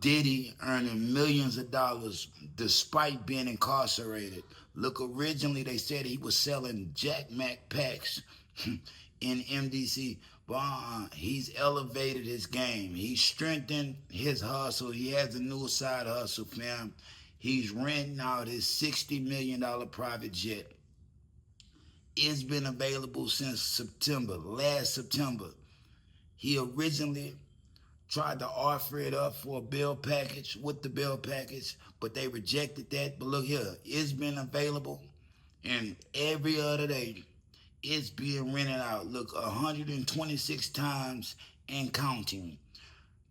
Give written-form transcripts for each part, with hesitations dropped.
Diddy earning millions of dollars despite being incarcerated. Look, originally they said he was selling Jack Mac packs in MDC, but he's elevated his game. He's strengthened his hustle. He has a new side hustle, fam. He's renting out his $60 million private jet. It's been available since September, last September. He originally tried to offer it up for a bill package with the bill package, but they rejected that. But look here, it's been available, and every other day, it's being rented out. Look, 126 times and counting.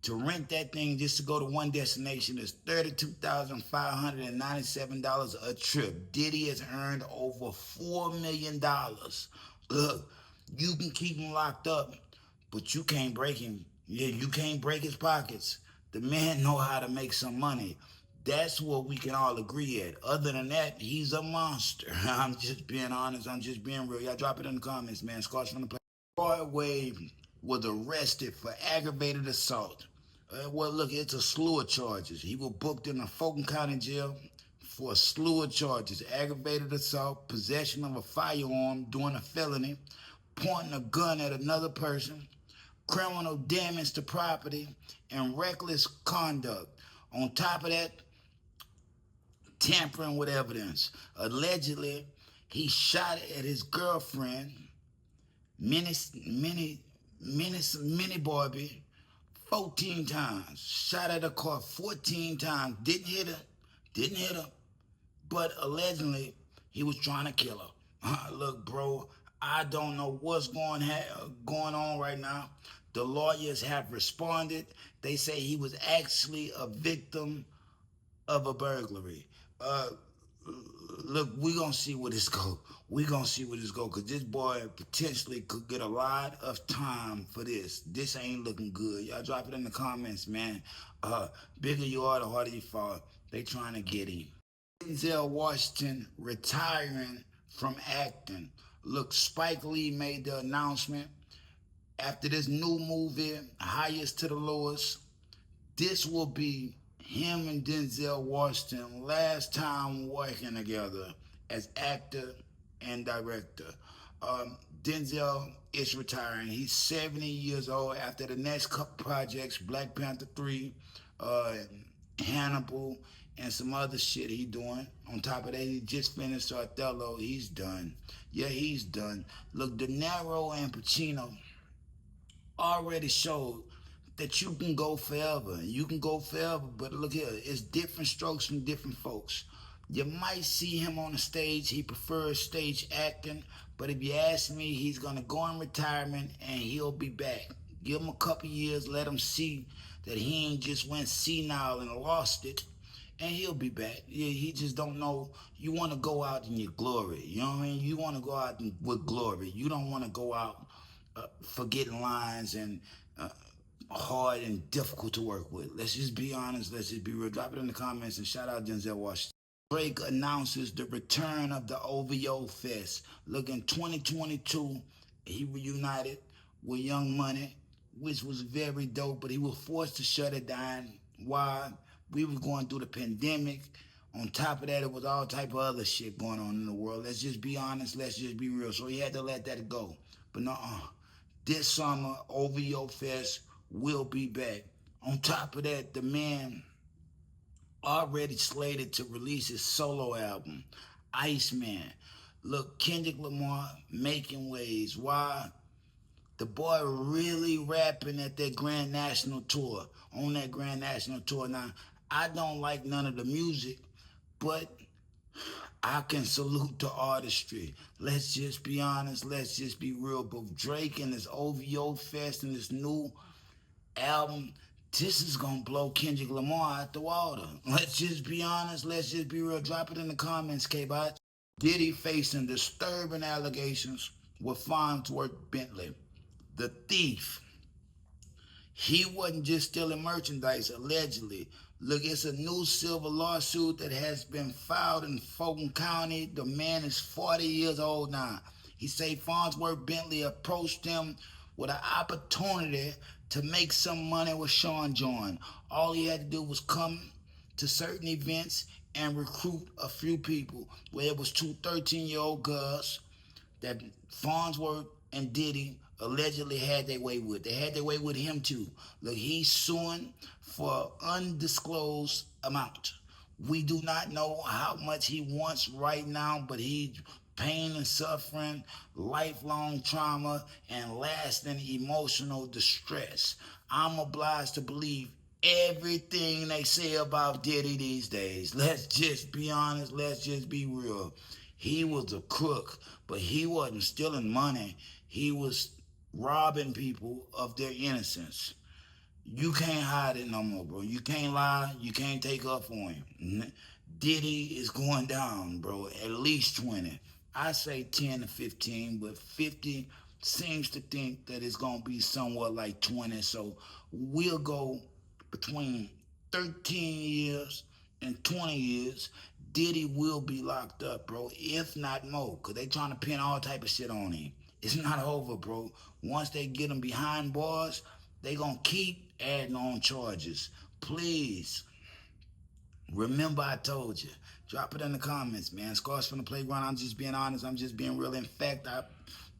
To rent that thing just to go to one destination is $32,597 a trip. Diddy has earned over $4 million. Look, you can keep him locked up, but you can't break him. Yeah, you can't break his pockets. The man know how to make some money. That's what we can all agree at. Other than that, he's a monster. I'm just being honest. I'm just being real. Y'all drop it in the comments, man. Scorch from the play. Broadway was arrested for aggravated assault. Well, look, it's a slew of charges. He was booked in a Fulton County jail for a slew of charges: aggravated assault, possession of a firearm doing a felony, pointing a gun at another person, criminal damage to property, and reckless conduct. On top of that, tampering with evidence. Allegedly, he shot at his girlfriend, Minnie Barbie, 14 times. Shot at her car 14 times. Didn't hit her. But allegedly, he was trying to kill her. Look, bro, I don't know what's going on right now. The lawyers have responded. They say he was actually a victim of a burglary. Look, we gonna see where this go. We gonna see where this go, cause this boy potentially could get a lot of time for this. This ain't looking good. Y'all drop it in the comments, man. Bigger you are, the harder you fall. They trying to get him. Denzel Washington retiring from acting. Look, Spike Lee made the announcement after this new movie, Highest to the Lowest. This will be him and Denzel Washington last time working together as actor and director. Denzel is retiring. He's 70 years old. After the next couple projects, Black Panther 3, Hannibal, and some other shit he doing. On top of that, he just finished Othello. He's done. Yeah, he's done. Look, De Niro and Pacino already showed that you can go forever. You can go forever, but look here, it's different strokes from different folks. You might see him on the stage. He prefers stage acting, but if you ask me, he's gonna go in retirement and he'll be back. Give him a couple years, let him see that he ain't just went senile and lost it, and he'll be back. Yeah, he just don't know. You want to go out in your glory. You know what I mean? You want to go out with glory. You don't want to go out forgetting lines and hard and difficult to work with. Let's just be honest. Let's just be real. Drop it in the comments and shout out Denzel Washington. Drake announces the return of the OVO Fest. Look, in 2022, he reunited with Young Money, which was very dope, but he was forced to shut it down. Why? We were going through the pandemic. On top of that, it was all type of other shit going on in the world. Let's just be honest. Let's just be real. So he had to let that go. But no, this summer, OVO Fest will be back. On top of that, the man already slated to release his solo album, Iceman. Look, Kendrick Lamar making waves. Why? The boy really rapping at that Grand National Tour, on that Grand National Tour. Now, I don't like none of the music, but I can salute the artistry. Let's just be honest. Let's just be real. Both Drake and his OVO Fest and this new album, this is gonna blow Kendrick Lamar out the water. Let's just be honest. Let's just be real. Drop it in the comments, K-Bot. Diddy facing disturbing allegations with Fonzworth Bentley. The thief. He wasn't just stealing merchandise, allegedly. Look, it's a new civil lawsuit that has been filed in Fulton County. The man is 40 years old now. He say Fonzworth Bentley approached him with an opportunity to make some money with Sean John. All he had to do was come to certain events and recruit a few people, where it was two 13-year-old girls that Fonzworth and Diddy allegedly had their way with. They had their way with him too. Look, he's suing for undisclosed amount. We do not know how much he wants right now, but he's pain and suffering, lifelong trauma, and lasting emotional distress. I'm obliged to believe everything they say about Diddy these days. Let's just be honest. Let's just be real. He was a crook, but he wasn't stealing money. He was robbing people of their innocence. You can't hide it no more, bro. You can't lie. You can't take up for him. Diddy is going down, bro. At least 20. I say 10 to 15, but 50 seems to think that it's going to be somewhat like 20. So we'll go between 13 years and 20 years. Diddy will be locked up, bro, if not more, because they trying to pin all type of shit on him. It's not over, bro. Once they get him behind bars, they gonna keep adding on charges. Please, remember I told you. Drop it in the comments, man. Scars from the playground. I'm just being honest. I'm just being real. In fact, I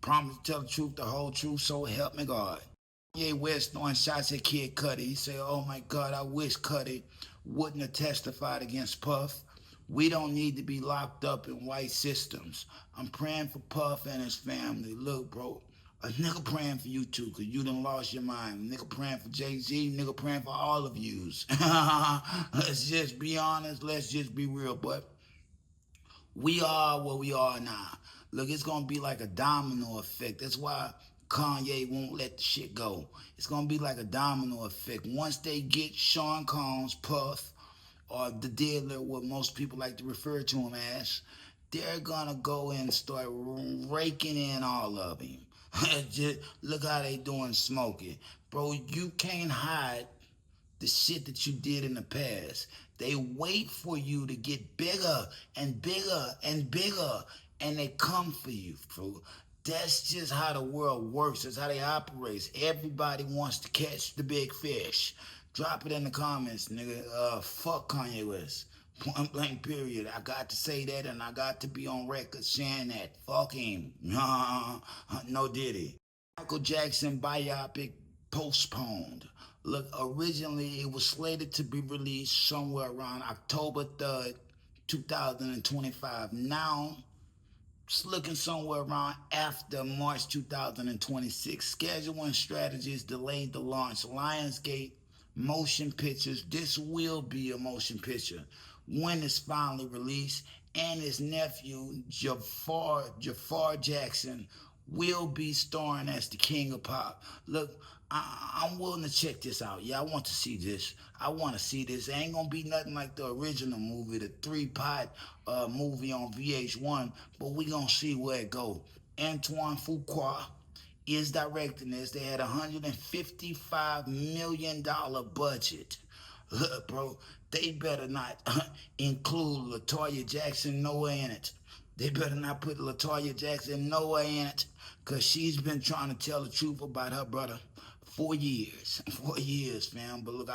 promise to tell the truth, the whole truth, so help me God. Kanye West throwing shots at Kid Cudi. He said, oh my God, I wish Cudi wouldn't have testified against Puff. We don't need to be locked up in white systems. I'm praying for Puff and his family. Look, bro, a nigga praying for you too, because you done lost your mind. Nigga praying for Jay-Z, nigga praying for all of yous. Let's just be honest. Let's just be real. But we are where we are now. Look, it's going to be like a domino effect. That's why Kanye won't let the shit go. It's going to be like a domino effect. Once they get Sean Combs, Puff, or the dealer, what most people like to refer to him as, they're going to go and start raking in all of him. Just look how they doing Smokey. Bro, you can't hide the shit that you did in the past. They wait for you to get bigger and bigger and bigger, and they come for you, bro. That's just how the world works. That's how they operate. Everybody wants to catch the big fish. Drop it in the comments, nigga. Fuck Kanye West. Point blank period. I got to say that, and I got to be on record saying that. Fuck him. No Diddy. Michael Jackson biopic Postponed. Look, originally it was slated to be released somewhere around October 3rd, 2025. Now it's looking somewhere around after March 2026. Scheduling strategies delayed the launch. Lionsgate Motion Pictures. This will be a motion picture when it's finally released, and his nephew Jafar Jackson will be starring as the King of Pop. Look, I'm willing to check this out. Yeah, I want to see this. I want to see this. It ain't gonna be nothing like the original movie, the three-part movie on VH1, but we gonna see where it go. Antoine Fuqua is directing this. They had $155 million budget. Look, bro, they better not include LaToya Jackson nowhere in it. They better not put LaToya Jackson nowhere in it, because she's been trying to tell the truth about her brother for years. 4 years, fam. But look,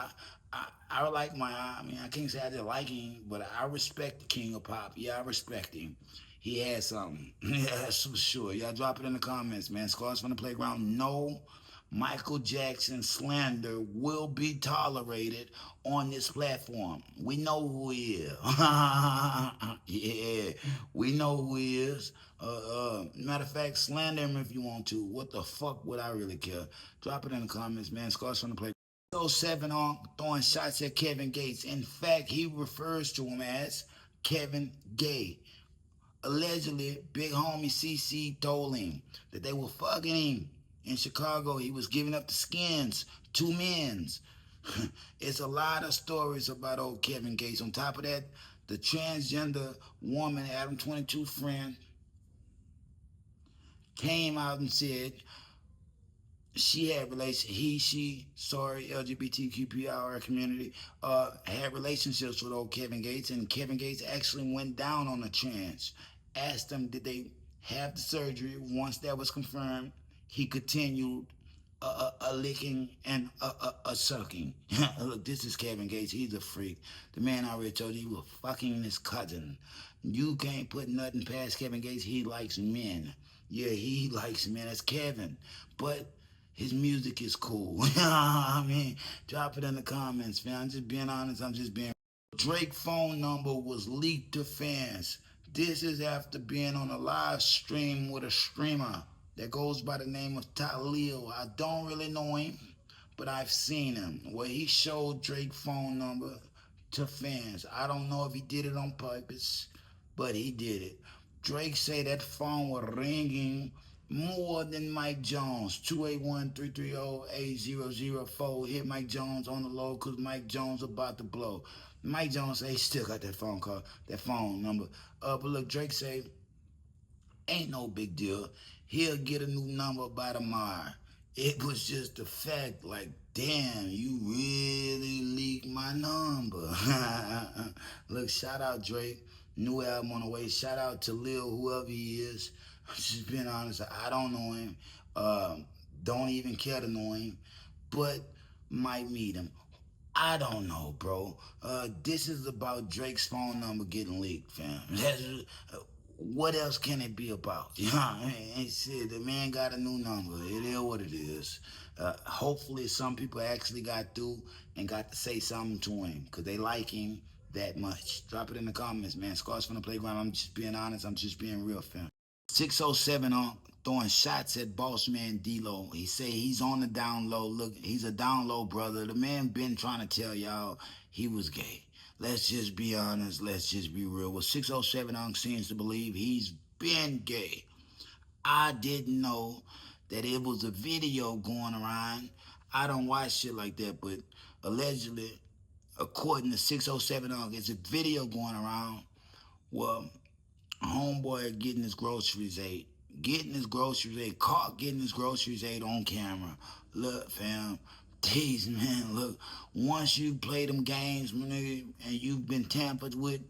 I like I mean, I can't say I just like him, but I respect the King of Pop. Yeah, I respect him. He had something. Yeah, that's for sure. Y'all drop it in the comments, man. Scars from the playground. No Michael Jackson slander will be tolerated on this platform. We know who he is. Yeah, we know who he is. Matter of fact, slander him if you want to. What the fuck would I really care? Drop it in the comments, man. Scars from the playground. 7 on throwing shots at Kevin Gates. In fact, he refers to him as Kevin Gay. Allegedly, big homie CC told him that they were fucking him in Chicago. He was giving up the skins to men's. It's a lot of stories about old Kevin Gates. On top of that, the transgender woman, Adam 22 friend, came out and said she had LGBTQPR community, had relationships with old Kevin Gates, and Kevin Gates actually went down on the trans. Asked them, did they have the surgery? Once that was confirmed, he continued a licking and a sucking. Look, this is Kevin Gates. He's a freak. The man already told you he was fucking his cousin. You can't put nothing past Kevin Gates. He likes men. Yeah, he likes men. That's Kevin. But his music is cool. I mean, drop it in the comments, man. I'm just being honest. I'm just being. Drake's phone number was leaked to fans. This is after being on a live stream with a streamer that goes by the name of Dlow. I don't really know him, but I've seen him where he showed Drake's phone number to fans. I don't know if he did it on purpose, but he did it. Drake say that phone was ringing more than Mike Jones. 281-330-8004. Hit Mike Jones on the low because Mike Jones about to blow. Mike Jones say he still got that phone call, that phone number. But look, Drake say, ain't no big deal. He'll get a new number by tomorrow. It was just the fact, like, damn, you really leaked my number. Look, shout out Drake. New album on the way. Shout out to Lil, whoever he is. I'm just being honest. I don't know him. Don't even care to know him. But might meet him. I don't know, bro. This is about Drake's phone number getting leaked, fam. What else can it be about? You know what I mean? Shit, the man got a new number. It is what it is. Hopefully some people actually got through and got to say something to him because they like him that much. Drop it in the comments, man. Scars from the playground. I'm just being honest. I'm just being real, fam. 607 on throwing shots at Bossman Dlow. He say he's on the down low. Look, he's a down low brother. The man been trying to tell y'all he was gay. Let's just be honest. Let's just be real. Well, 607 on seems to believe he's been gay. I didn't know that it was a video going around. I don't watch shit like that, but allegedly, according to 607 on, there's a video going around. Well, homeboy getting his groceries ate. Caught getting his groceries ate on camera. Look, fam, these, man, look, once you play them games, nigga, and you've been tampered with,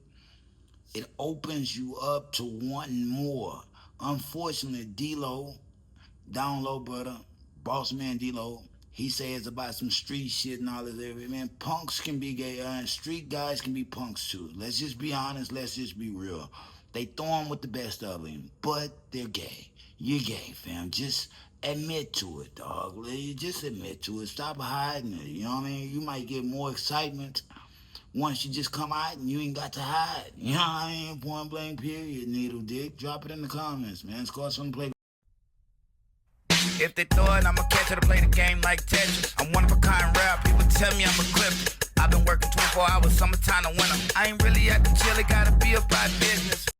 it opens you up to wanting more. Unfortunately, Dlow, down low brother, Bossman Dlow, he says about some street shit and all this area. Man, punks can be gay, and street guys can be punks too. Let's just be honest, let's just be real. They throw them with the best of them, but they're gay. You're gay, fam. Just admit to it, dog. Just admit to it. Stop hiding it. You know what I mean? You might get more excitement once you just come out and you ain't got to hide. You know what I mean? Point blank, period, needle dick. Drop it in the comments, man. Scores from the play. If they throw it, I'ma catch it to play the game like Tetris. I'm one of a kind rap, people tell me I'm equipped. I've been working 24 hours, summertime to winter. I ain't really at the chill, it gotta be about business.